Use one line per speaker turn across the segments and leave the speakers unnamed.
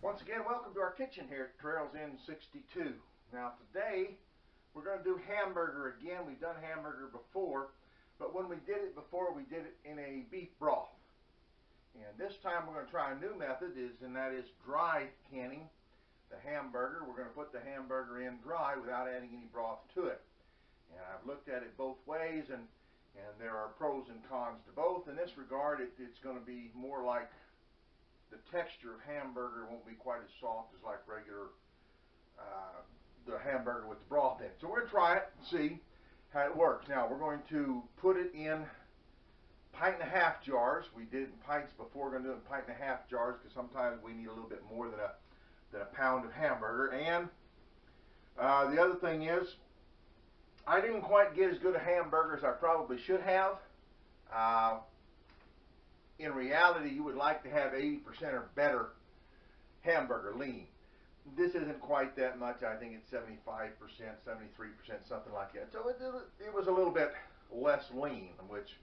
Once again, welcome to our kitchen here at Trails Inn 62. Now today, we're going to do hamburger again. We've done hamburger before, but when we did it before, we did it in a beef broth. And this time we're going to try a new method, and that is dry canning the hamburger. We're going to put the hamburger in dry without adding any broth to it. And I've looked at it both ways, and there are pros and cons to both. In this regard, it's going to be more like the texture of hamburger won't be quite as soft as like regular the hamburger with the broth in it. So we're going to try it and see how it works. Now we're going to put it in 1.5 jars. We did it in pints before. We're going to do it in 1.5 jars because sometimes we need a little bit more than a pound of hamburger. And the other thing is, I didn't quite get as good a hamburger as I probably should have. In reality, you would like to have 80% or better hamburger lean. This isn't quite that much. I think it's 75%, 73%, something like that. So it was a little bit less lean, which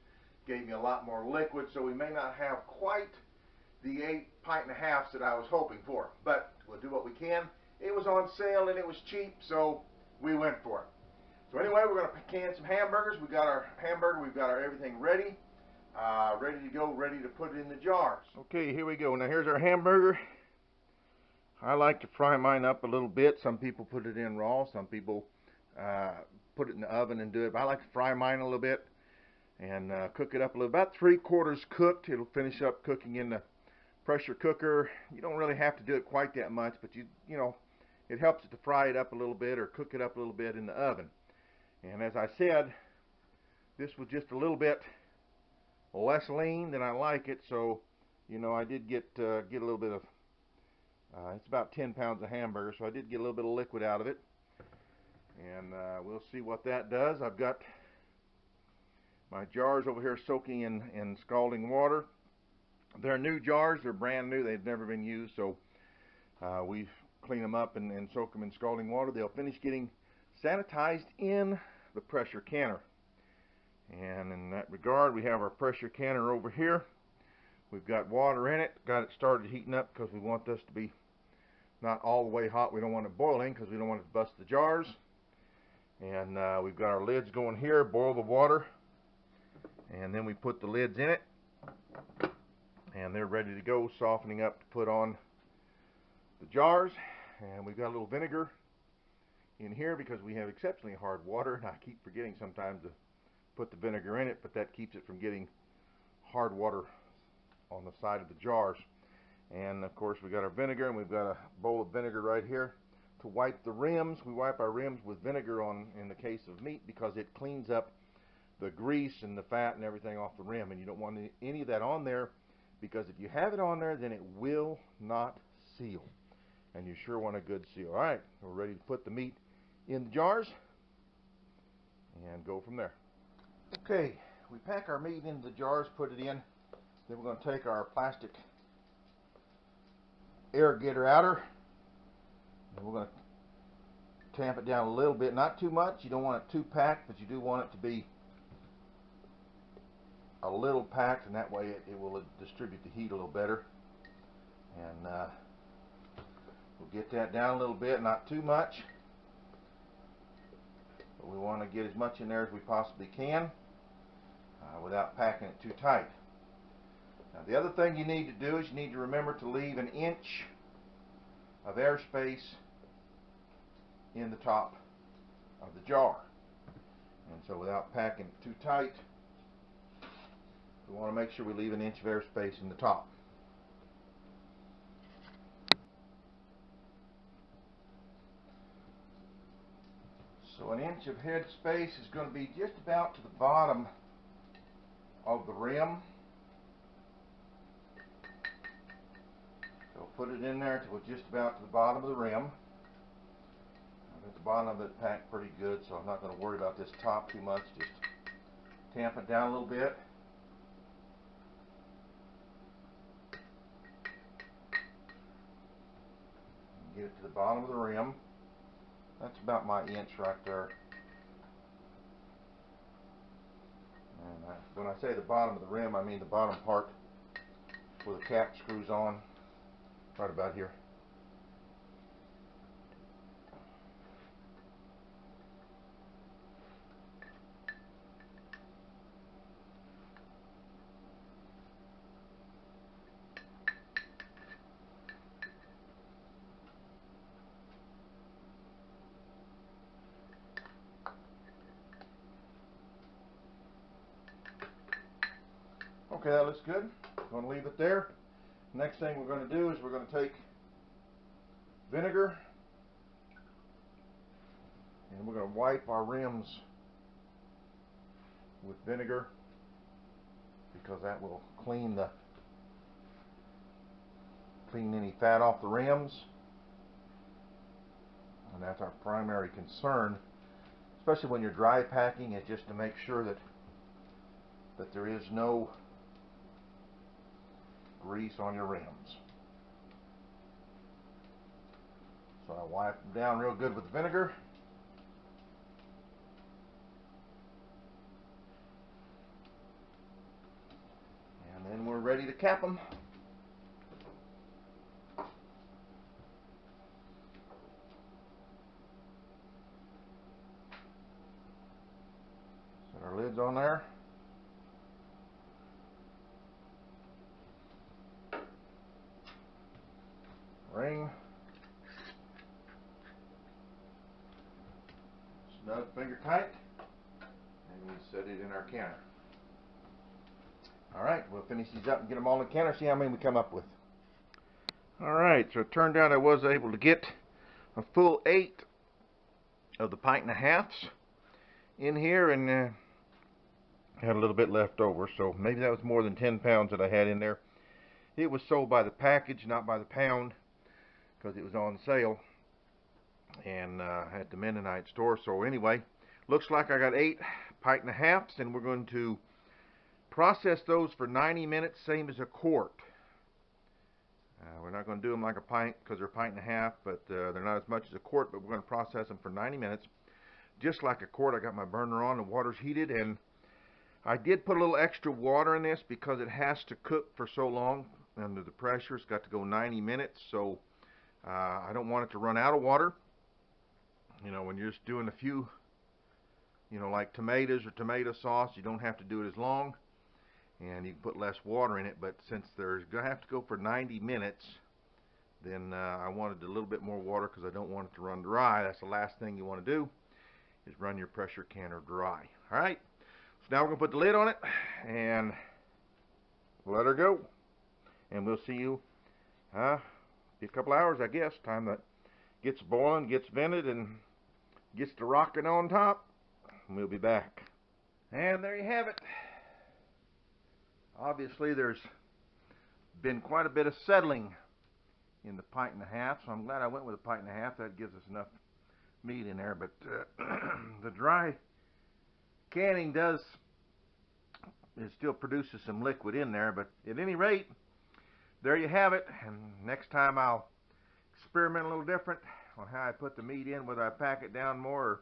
gave me a lot more liquid. So we may not have quite the 8 pint and a halves that I was hoping for. But we'll do what we can. It was on sale and it was cheap, so we went for it. So anyway, we're going to can some hamburgers. We've got our hamburger. We've got our everything ready. Ready to go, ready to put it in the jars. Okay, here we go. Now here's our hamburger. I like to fry mine up a little bit. Some people put it in raw. Some people put it in the oven and do it. But I like to fry mine a little bit and cook it up a little. About 3/4 cooked. It'll finish up cooking in the pressure cooker. You don't really have to do it quite that much, but you know, it helps it to fry it up a little bit or cook it up a little bit in the oven. And as I said, this was just a little bit less lean than I like it, so you know I did get a little bit of it's about 10 pounds of hamburger, so I did get a little bit of liquid out of it, and we'll see what that does. I've got my jars over here soaking in scalding water. They're new jars, they're brand new, they've never been used, so we clean them up and soak them in scalding water. They'll finish getting sanitized in the pressure canner. And in that regard, we have our pressure canner over here. We've got water in it, got it started heating up because we want this to be not all the way hot. We don't want it boiling because we don't want it to bust the jars. And we've got our lids going here, boil the water, and then we put the lids in it, and they're ready to go, softening up to put on the jars. And we've got a little vinegar in here because we have exceptionally hard water, and I keep forgetting sometimes to put the vinegar in it, but that keeps it from getting hard water on the side of the jars. And of course we got our vinegar, and we've got a bowl of vinegar right here to wipe the rims. We wipe our rims with vinegar in the case of meat because it cleans up the grease and the fat and everything off the rim, and you don't want any of that on there, because if you have it on there, then it will not seal, and you sure want a good seal. All right, we're ready to put the meat in the jars and go from there. Okay, we pack our meat into the jars, put it in, then we're going to take our plastic air getter outer, and we're going to tamp it down a little bit, not too much. You don't want it too packed, but you do want it to be a little packed, and that way it will distribute the heat a little better. And we'll get that down a little bit, not too much, but we want to get as much in there as we possibly can without packing it too tight. Now the other thing you need to do is you need to remember to leave 1 inch of airspace in the top of the jar. And so without packing it too tight, we want to make sure we leave 1 inch of airspace in the top. So 1 inch of head space is going to be just about to the bottom of the rim. So put it in there till just about to the bottom of the rim. I've got the bottom of it packed pretty good, so I'm not going to worry about this top too much. Just tamp it down a little bit. Get it to the bottom of the rim. That's about my inch right there. And when I say the bottom of the rim, I mean the bottom part where the cap screws on, right about here. Okay, that looks good. Going to leave it there. Next thing we're going to do is we're going to take vinegar and we're going to wipe our rims with vinegar because that will clean any fat off the rims, and that's our primary concern, especially when you're dry packing, is just to make sure that there is no grease on your rims. So I wipe them down real good with vinegar. And then we're ready to cap them. Set our lids on there. Ring. Snug finger tight. And we set it in our canner. Alright, we'll finish these up and get them all in the canner, see how many we come up with. Alright, so it turned out I was able to get a full 8 of the 1.5 pints in here, and had a little bit left over, so maybe that was more than 10 pounds that I had in there. It was sold by the package, not by the pound, because it was on sale and at the Mennonite store. So anyway, looks like I got 8 1.5 pints, and we're going to process those for 90 minutes, same as a quart. We're not going to do them like a pint because they're 1.5 pints, but they're not as much as a quart, but we're going to process them for 90 minutes. Just like a quart, I got my burner on, the water's heated, and I did put a little extra water in this because it has to cook for so long under the pressure. It's got to go 90 minutes, so I don't want it to run out of water. You know, when you're just doing a few, you know, like tomatoes or tomato sauce, you don't have to do it as long, and you can put less water in it. But since they're going to have to go for 90 minutes, then I wanted a little bit more water because I don't want it to run dry. That's the last thing you want to do, is run your pressure canner dry. All right, so now we're going to put the lid on it and let her go, and we'll see you in a couple hours, I guess. Time that gets boiling, gets vented, and gets to rocking on top, and we'll be back. And there you have it. Obviously there's been quite a bit of settling in the 1.5 pints, so I'm glad I went with a 1.5 pints. That gives us enough meat in there. But the dry canning it still produces some liquid in there. But at any rate, there you have it. And next time I'll experiment a little different on how I put the meat in, whether I pack it down more or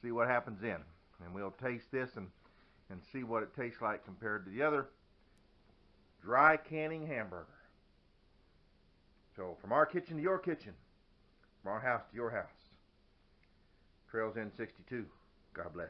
see what happens then. And we'll taste this and see what it tastes like compared to the other dry canning hamburger. So from our kitchen to your kitchen, from our house to your house, Trails End 62. God bless.